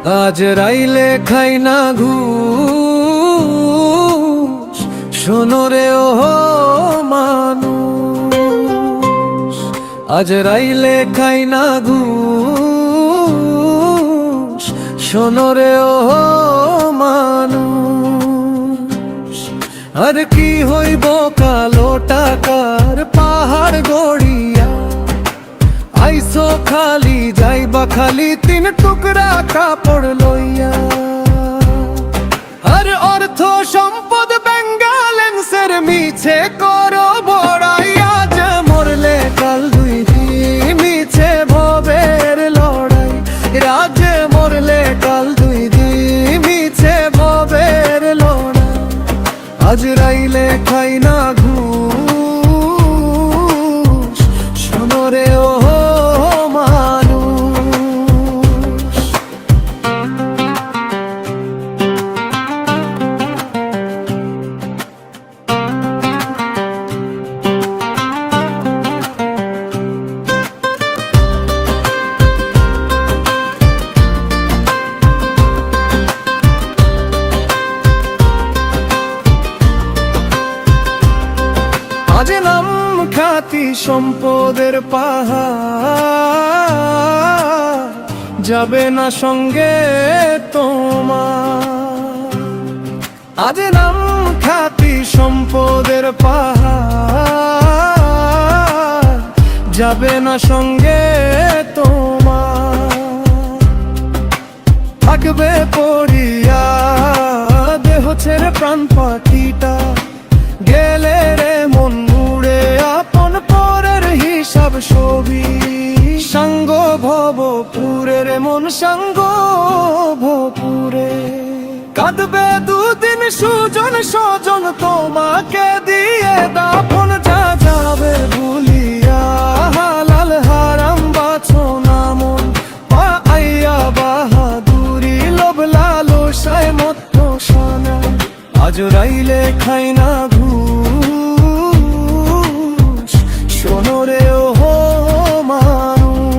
আজ রাইলে খাই না ঘুষ, শোনো রে ও মানুষ। আজ রাইলে খাই না ঘুষ, শোনো রে ও মানুষ। আর কি হইব কালো টাকার পাহাড় গড়িয়া, আইসো খালি যাইবা খালি 3 টুকরা কাপড় লইয়া। আর অর্থ সম্পদ ব্যাঙ্গালেন্সের মিছে করো বড়াই। আজ মরলে কাল 2 দিন মিছে ভবের লড়াই। রাজ মরলে কাল 2 দিন মিছে ভবের লড়াই। আজ রাইলে খাই না ঘুষ, শোনো রে ও আজ নাম খ্যাতি সম্পদের পাহাড় যাবে না সঙ্গে তোমার। আজ নাম খ্যাতি সম্পদের পাহাড় যাবে না সঙ্গে তোমার। থাকবে পড়িয়া দেহ ছেড়ে প্রাণ পাখিটা, গেলে রে মন মুড়ে আপন পরের হিসাব ছবি। সাঙ্গ ভবপুরের মন সাঙ্গ ভবপুরে, কাঁদবে 2 দিন সুজন স্বজন তোমাকে দিয়ে দাফন। যা যাবে ভুলিয়া হালাল হারাম বাছো না মন, পাইয়া বাহাদুরি লোভ লালসায় মত্ত সোনা। আজ রাইলে খাই না ঘুষ, শোনো রে ও মানুষ।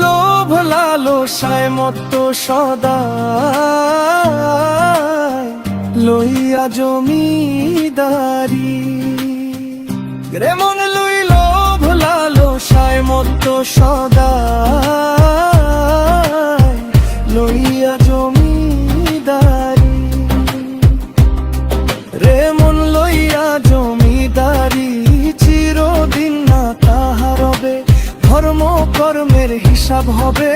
লোভ লালসায় মত্ত সদাই লইয়া জমিদারি। রে মন লই লোভ লালসায় মত্ত সদাই লইয়া জমিদারি। রে মন লইয়া জমিদারি চিরদিন না তাহা রবে, ধর্ম কর্মের হিসাব হবে।